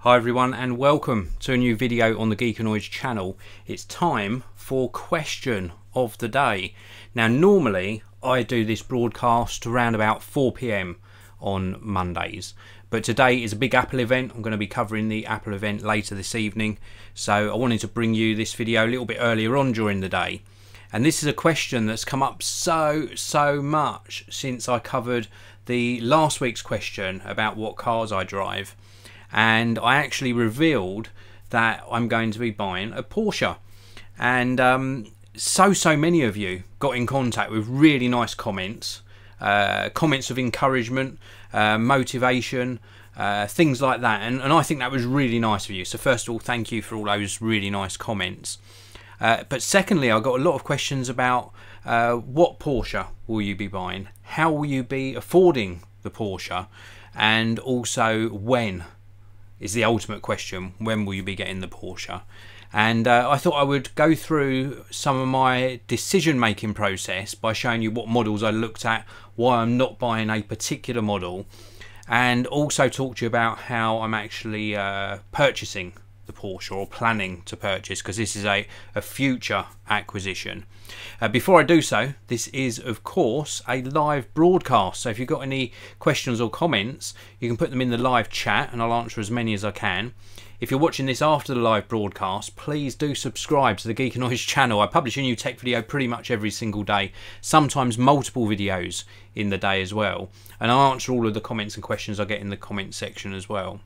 Hi everyone and welcome to a new video on the Geekanoids channel. It's time for question of the day. Now normally I do this broadcast around about 4 PM on Mondays, but today is a big Apple event. I'm going to be covering the Apple event later this evening, so I wanted to bring you this video a little bit earlier on during the day. And this is a question that's come up so much since I covered the last week's question about what cars I drive. And I actually revealed that I'm going to be buying a Porsche, and so many of you got in contact with really nice comments, comments of encouragement, motivation, things like that, and I think that was really nice of you. So first of all, thank you for all those really nice comments. But secondly, I got a lot of questions about what Porsche will you be buying, how will you be affording the Porsche, and also when is the ultimate question. When will you be getting the Porsche? And I thought I would go through some of my decision making process by showing you what models I looked at, why I'm not buying a particular model, and also talk to you about how I'm actually purchasing the Porsche, or planning to purchase, because this is a future acquisition. Before I do so, this is of course a live broadcast, so if you've got any questions or comments you can put them in the live chat and I'll answer as many as I can. If you're watching this after the live broadcast, please do subscribe to the Geekanoids channel. I publish a new tech video pretty much every single day, sometimes multiple videos in the day as well, and I'll answer all of the comments and questions I get in the comment section as well.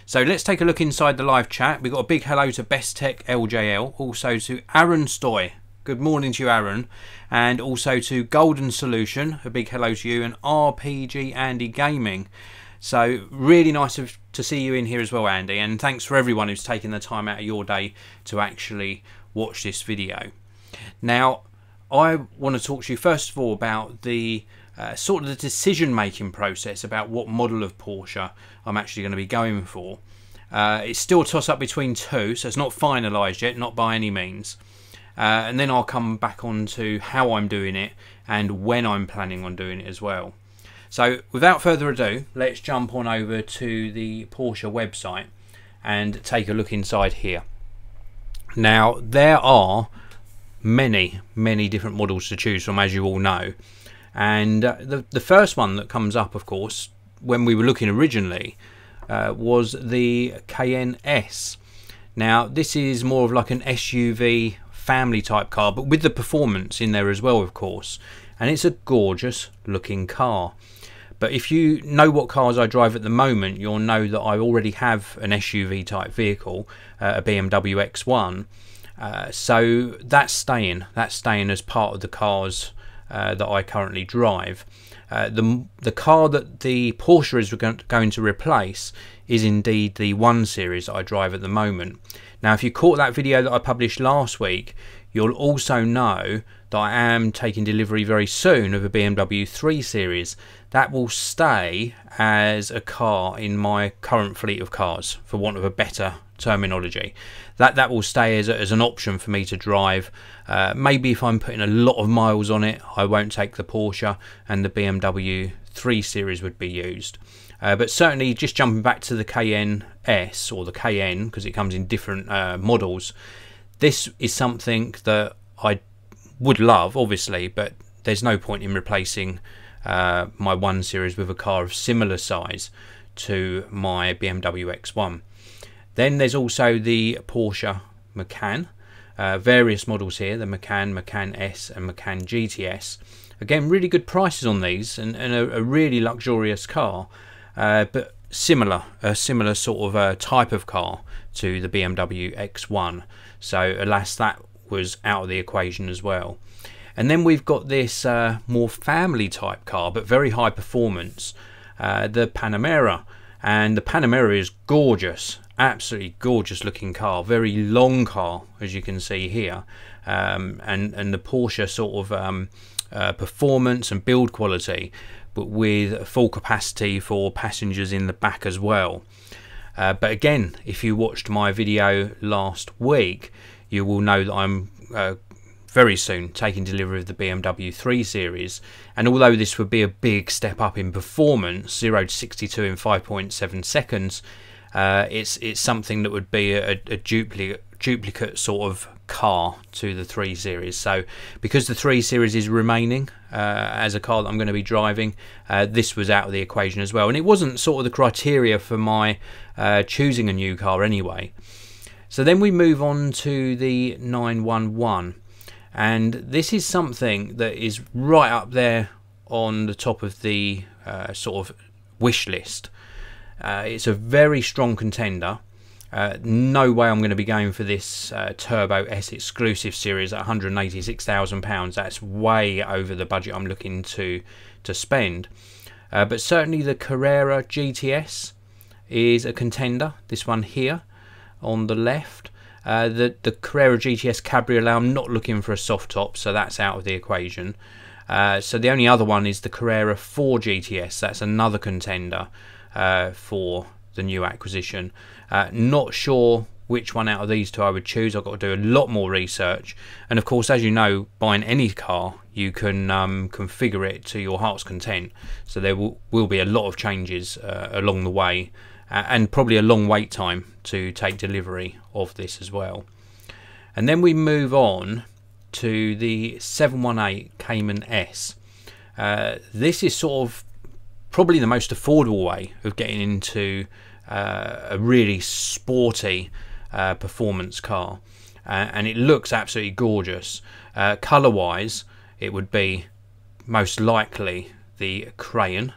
So let's take a look inside the live chat. We've got a big hello to Best Tech LJL, also to Aaron Stoy. Good morning to you, Aaron. And also to Golden Solution, a big hello to you, and RPG Andy Gaming. So really nice to see you in here as well, Andy, and thanks for everyone who's taken the time out of your day to actually watch this video. Now, I want to talk to you first of all about the sort of the decision making process about what model of Porsche I'm actually going to be going for. It's still a toss up between two, so it's not finalised yet, not by any means. And then I'll come back on to how I'm doing it and when I'm planning on doing it as well. So without further ado, let's jump on over to the Porsche website and take a look inside here. Now there are many different models to choose from, as you all know. And the first one that comes up, of course, when we were looking originally, was the Cayenne S. Now this is more of like an SUV family type car, but with the performance in there as well, of course, and it's a gorgeous looking car. But if you know what cars I drive at the moment, you'll know that I already have an SUV type vehicle, a BMW X1, so that's staying as part of the cars that I currently drive. The car that the Porsche is going to replace is indeed the 1 Series that I drive at the moment. Now if you caught that video that I published last week, you'll also know that I am taking delivery very soon of a BMW 3 Series. That will stay as a car in my current fleet of cars, for want of a better terminology. That will stay as an option for me to drive. Maybe if I'm putting a lot of miles on it, I won't take the Porsche and the BMW 3 Series would be used. But certainly, just jumping back to the Cayenne S, or the Cayenne, because it comes in different models, this is something that I would love, obviously, but there's no point in replacing my 1 Series with a car of similar size to my BMW X1. Then there's also the Porsche Macan, various models here, the Macan, Macan S and Macan GTS. Again, really good prices on these, and a really luxurious car, but a similar sort of type of car to the BMW X1. So alas, that was out of the equation as well. And then we've got this more family type car, but very high performance, the Panamera. And the Panamera is gorgeous, absolutely gorgeous looking car, very long car, as you can see here, and the Porsche sort of performance and build quality, but with full capacity for passengers in the back as well. But again, if you watched my video last week, you will know that I'm very soon taking delivery of the BMW 3 Series, and although this would be a big step up in performance, 0 to 62 in 5.7 seconds, It's something that would be a duplicate sort of car to the 3 Series. So because the 3 Series is remaining as a car that I'm going to be driving, this was out of the equation as well, and it wasn't sort of the criteria for my choosing a new car anyway. So then we move on to the 911, and this is something that is right up there on the top of the sort of wish list. It's a very strong contender. No way I'm going to be going for this Turbo S exclusive series at £186,000. That's way over the budget I'm looking to spend. But certainly the Carrera GTS is a contender. This one here on the left. The Carrera GTS Cabriolet, I'm not looking for a soft top, so that's out of the equation. So the only other one is the Carrera 4 GTS. That's another contender for the new acquisition. Not sure which one out of these two I would choose. I've got to do a lot more research, and of course, as you know, buying any car you can configure it to your heart's content, so there will be a lot of changes along the way, and probably a long wait time to take delivery of this as well. And then we move on to the 718 Cayman S. This is sort of probably the most affordable way of getting into a really sporty performance car, and it looks absolutely gorgeous. Colour wise, it would be most likely the crayon.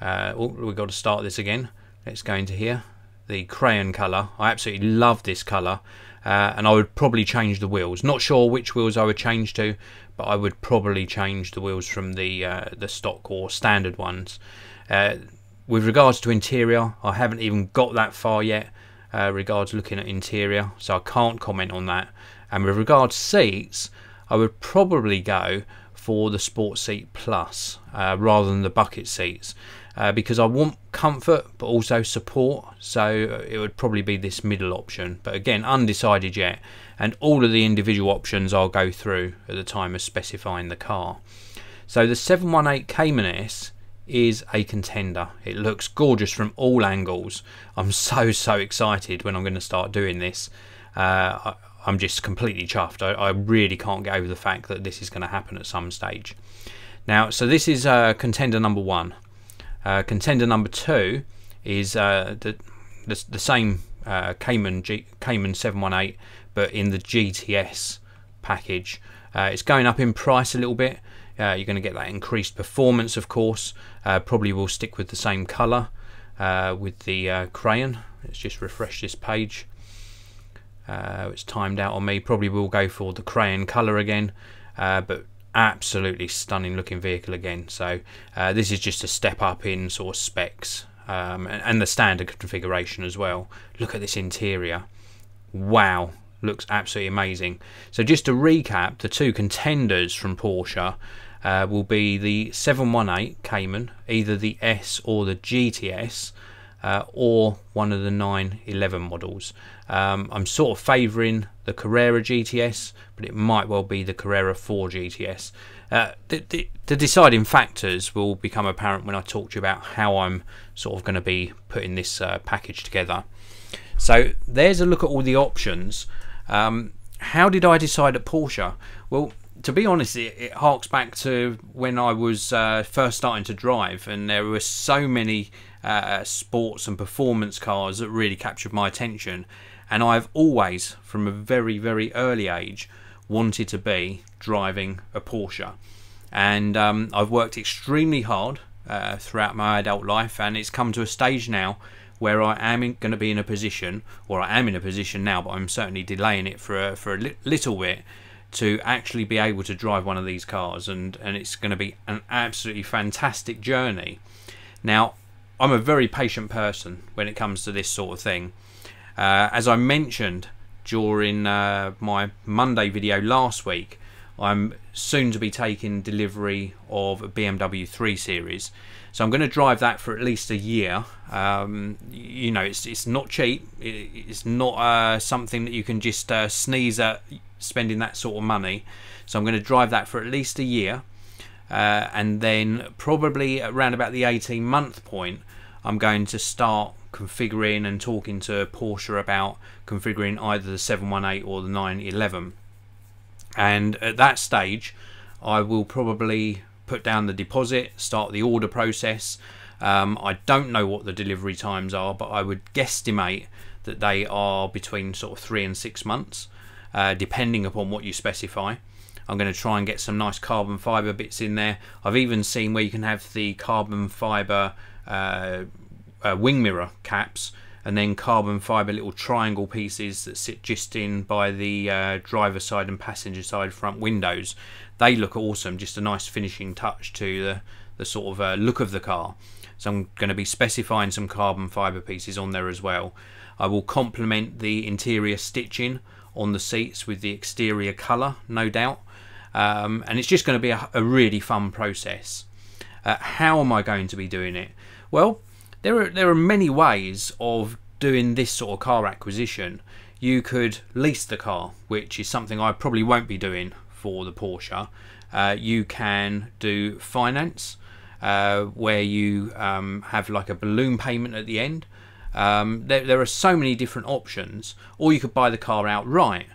We've got to start this again. Let's go into here. The crayon colour. I absolutely love this colour, and I would probably change the wheels. Not sure which wheels I would change to, but I would probably change the wheels from the stock or standard ones. With regards to interior, I haven't even got that far yet, regards looking at interior, so I can't comment on that. And with regards to seats, I would probably go for the Sport Seat Plus rather than the bucket seats, because I want comfort but also support, so it would probably be this middle option. But again, undecided yet, and all of the individual options I'll go through at the time of specifying the car. So the 718 Cayman S is a contender. It looks gorgeous from all angles. I'm so excited when I'm going to start doing this. I'm just completely chuffed. I really can't get over the fact that this is going to happen at some stage. Now, so this is contender number 1. Contender number 2 is the same Cayman 718, but in the GTS package. It's going up in price a little bit. You're going to get that increased performance, of course. Probably will stick with the same colour with the crayon. Let's just refresh this page. It's timed out on me. Probably will go for the crayon colour again, but absolutely stunning looking vehicle again. So this is just a step up in sort of specs, and the standard configuration as well. Look at this interior. Wow, looks absolutely amazing. So just to recap, the two contenders from Porsche will be the 718 Cayman, either the S or the GTS, or one of the 911 models. I'm sort of favouring the Carrera GTS, but it might well be the Carrera 4 GTS. The deciding factors will become apparent when I talk to you about how I'm sort of going to be putting this package together. So there's a look at all the options. How did I decide at Porsche? Well, to be honest, it harks back to when I was first starting to drive, and there were so many sports and performance cars that really captured my attention, and I've always, from a very early age, wanted to be driving a Porsche. And I've worked extremely hard throughout my adult life, and it's come to a stage now where I am going to be in a position, or I am in a position now, but I'm certainly delaying it for a little bit, to actually be able to drive one of these cars, and it's going to be an absolutely fantastic journey. Now, I'm a very patient person when it comes to this sort of thing. As I mentioned during my Monday video last week, I'm soon to be taking delivery of a BMW 3 Series, so I'm going to drive that for at least a year. You know, it's not cheap. It's not something that you can just sneeze at spending that sort of money. So I'm going to drive that for at least a year, and then probably around about the 18-month point, I'm going to start configuring and talking to Porsche about configuring either the 718 or the 911. And at that stage I will probably put down the deposit, start the order process. I don't know what the delivery times are, but I would guesstimate that they are between sort of 3 and 6 months, depending upon what you specify. I'm going to try and get some nice carbon fibre bits in there. I've even seen where you can have the carbon fibre wing mirror caps, and then carbon fibre little triangle pieces that sit just in by the driver side and passenger side front windows. They look awesome, just a nice finishing touch to the sort of look of the car. So I'm going to be specifying some carbon fibre pieces on there as well. I will complement the interior stitching on the seats with the exterior colour, no doubt. And it's just going to be a really fun process. How am I going to be doing it? Well, there are many ways of doing this sort of car acquisition. You could lease the car, which is something I probably won't be doing for the Porsche. You can do finance, where you have like a balloon payment at the end. There are so many different options, or you could buy the car outright.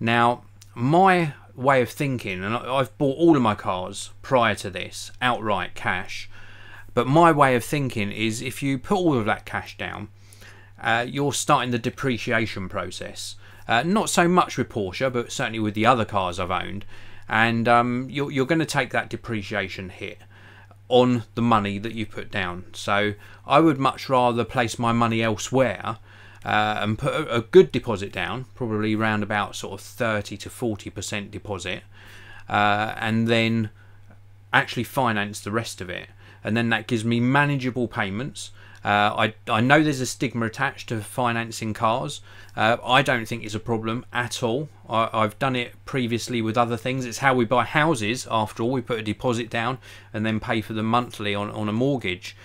Now, my way of thinking, and I've bought all of my cars prior to this outright cash, but my way of thinking is if you put all of that cash down, you're starting the depreciation process. Not so much with Porsche, but certainly with the other cars I've owned, and you're going to take that depreciation hit on the money that you put down. So I would much rather place my money elsewhere and put a good deposit down, probably around about sort of 30 to 40% deposit, and then actually finance the rest of it. And then that gives me manageable payments. I know there's a stigma attached to financing cars. I don't think it's a problem at all. I've done it previously with other things. It's how we buy houses, after all. We put a deposit down and then pay for them monthly on a mortgage.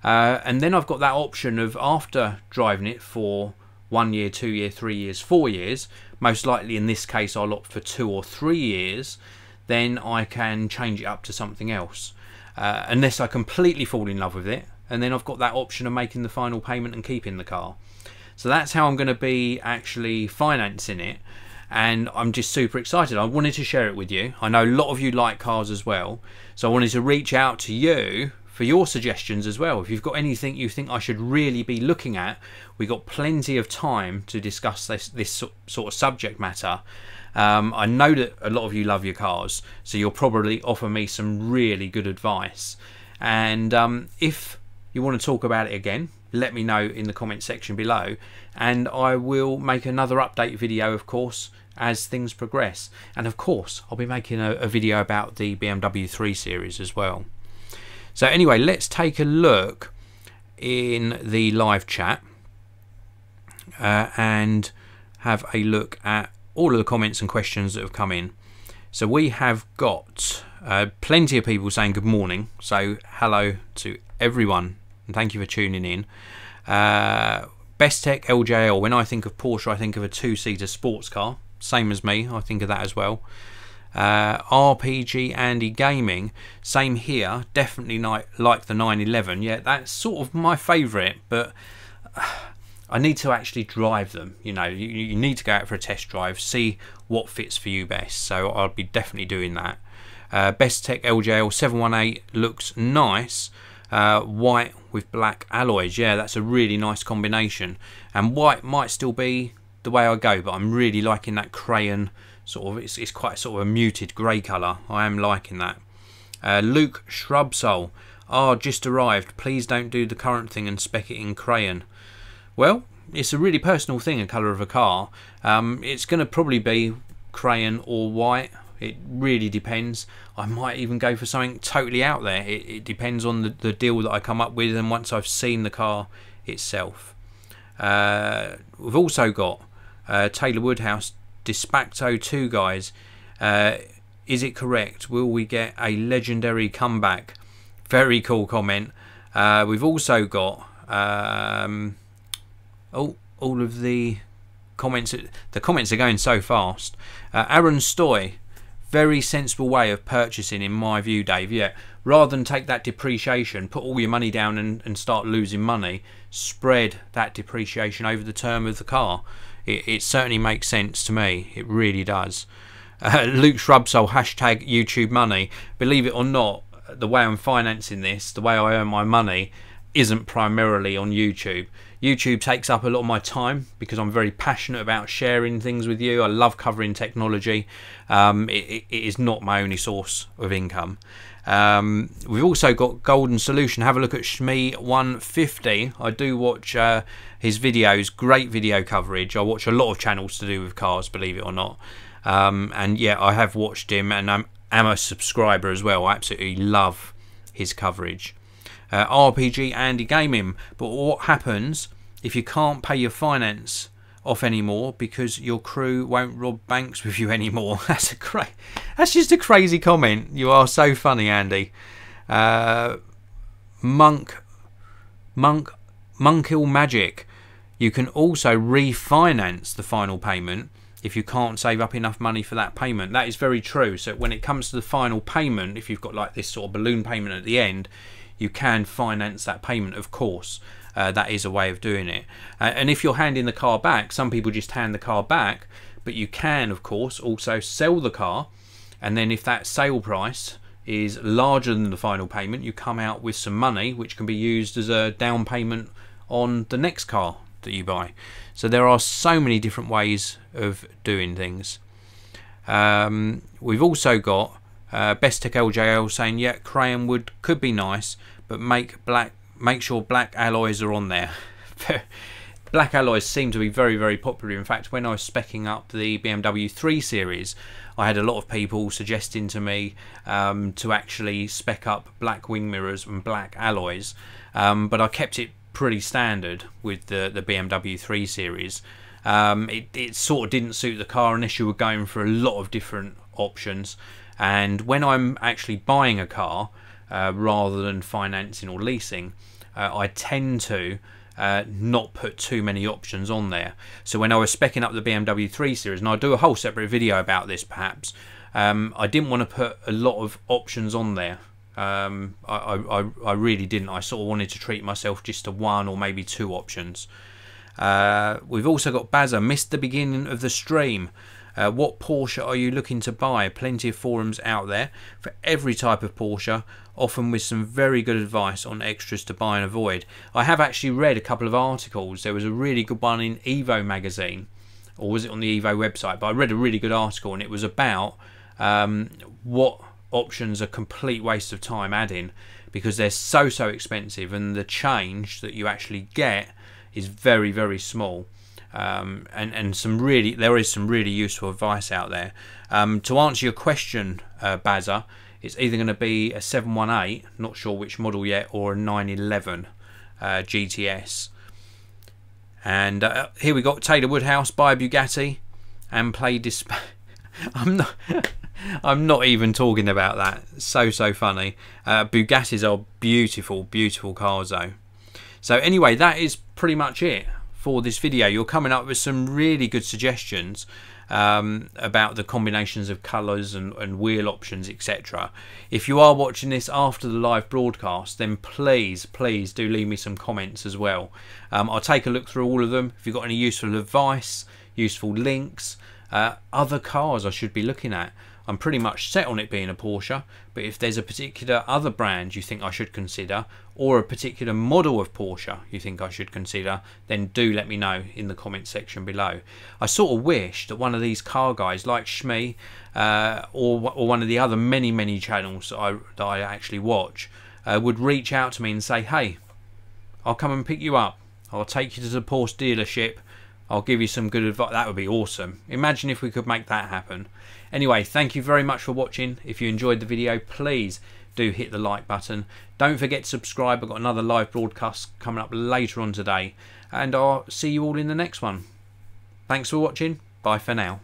And then I've got that option of, after driving it for 1 year, 2 year, 3 years, 4 years, most likely in this case I'll opt for 2 or 3 years, then I can change it up to something else. Unless I completely fall in love with it, and then I've got that option of making the final payment and keeping the car. So that's how I'm going to be actually financing it, and I'm just super excited. I wanted to share it with you. I know a lot of you like cars as well, so I wanted to reach out to you for your suggestions as well. If you've got anything you think I should really be looking at, we've got plenty of time to discuss this sort of subject matter. I know that a lot of you love your cars, so you'll probably offer me some really good advice. And if you want to talk about it again, let me know in the comment section below, and I will make another update video, of course, as things progress. And of course I'll be making a video about the BMW 3 Series as well. So anyway, let's take a look in the live chat and have a look at all of the comments and questions that have come in. So we have got plenty of people saying good morning, so hello to everyone and thank you for tuning in. Best Tech LJL, when I think of Porsche I think of a 2-seater sports car, same as me, I think of that as well. RPG Andy Gaming, same here, definitely like the 911. Yeah, that's sort of my favourite, but I need to actually drive them. You know, you need to go out for a test drive, see what fits for you best, so I'll be definitely doing that. Best Tech LJL 718 looks nice, white with black alloys. Yeah, that's a really nice combination, and white might still be the way I go, but I'm really liking that crayon sort of, it's quite sort of a muted grey colour. I am liking that. Luke Shrubsoul, just arrived, please don't do the current thing and spec it in crayon. Well, it's a really personal thing, a colour of a car. It's going to probably be crayon or white. It really depends. I might even go for something totally out there. It depends on the deal that I come up with, and once I've seen the car itself. We've also got Taylor Woodhouse, Dispacto 2 guys. Is it correct? Will we get a legendary comeback? Very cool comment. We've also got all of the comments. The comments are going so fast. Aaron Stoy, Very sensible way of purchasing in my view, Dave. Yeah, rather than take that depreciation, put all your money down and start losing money, spread that depreciation over the term of the car. It certainly makes sense to me. It really does. Luke Shrubsole, hashtag YouTube money. Believe it or not, the way I'm financing this, the way I earn my money, isn't primarily on YouTube. YouTube takes up a lot of my time because I'm very passionate about sharing things with you. I love covering technology. It is not my only source of income. We've also got Golden Solution. Have a look at Shmee150. I do watch his videos. Great video coverage. I watch a lot of channels to do with cars, believe it or not. And yeah, I have watched him, and I'm a subscriber as well. I absolutely love his coverage. RPG Andy Gaming. But what happens if you can't pay your finance off anymore because your crew won't rob banks with you anymore? That's just a crazy comment. You are so funny, Andy. Monkill Magic. You can also refinance the final payment if you can't save up enough money for that payment. That is very true. So when it comes to the final payment, if you've got like this sort of balloon payment at the end, you can finance that payment, of course. That is a way of doing it. And if you're handing the car back, some people just hand the car back, but you can, of course, also sell the car. And then if that sale price is larger than the final payment, you come out with some money, which can be used as a down payment on the next car that you buy. So there are so many different ways of doing things. We've also got Best Tech LJL saying, yeah, crayon wood could be nice, but make sure black alloys are on there. Black alloys seem to be very, very popular. In fact, when I was speccing up the BMW 3 Series, I had a lot of people suggesting to me to actually spec up black wing mirrors and black alloys, but I kept it pretty standard with the BMW 3 Series. It sort of didn't suit the car unless you were going for a lot of different options. And when I'm actually buying a car, rather than financing or leasing, I tend to not put too many options on there. So when I was speccing up the BMW 3 Series, and I'll do a whole separate video about this perhaps, I didn't want to put a lot of options on there. I really didn't. I sort of wanted to treat myself just to one or maybe two options. We've also got Bazza, missed the beginning of the stream. What Porsche are you looking to buy? Plenty of forums out there for every type of Porsche, often with some very good advice on extras to buy and avoid. I have actually read a couple of articles. There was a really good one in Evo magazine, or was it on the Evo website? But I read a really good article, and it was about what options are complete waste of time adding, because they're so expensive, and the change that you actually get is very, very small. And there is some really useful advice out there. To answer your question, Bazza, it's either going to be a 718, not sure which model yet, or a 911 GTS. And here we got Taylor Woodhouse, buy a Bugatti and play display. I'm not even talking about that. So funny. Bugattis are beautiful cars though. So anyway, that is pretty much it for this video. You're coming up with some really good suggestions about the combinations of colours and wheel options, etc. If you are watching this after the live broadcast, then please do leave me some comments as well. I'll take a look through all of them. If you've got any useful advice, useful links, other cars I should be looking at. I'm pretty much set on it being a Porsche, but if there's a particular other brand you think I should consider, or a particular model of Porsche you think I should consider, then do let me know in the comments section below. I sort of wish that one of these car guys like Shmee or one of the other many channels that I actually watch would reach out to me and say, hey, I'll come and pick you up, I'll take you to the Porsche dealership, I'll give you some good advice. That would be awesome. Imagine if we could make that happen. Anyway, thank you very much for watching. If you enjoyed the video, please do hit the like button. Don't forget to subscribe. I've got another live broadcast coming up later on today, and I'll see you all in the next one. Thanks for watching. Bye for now.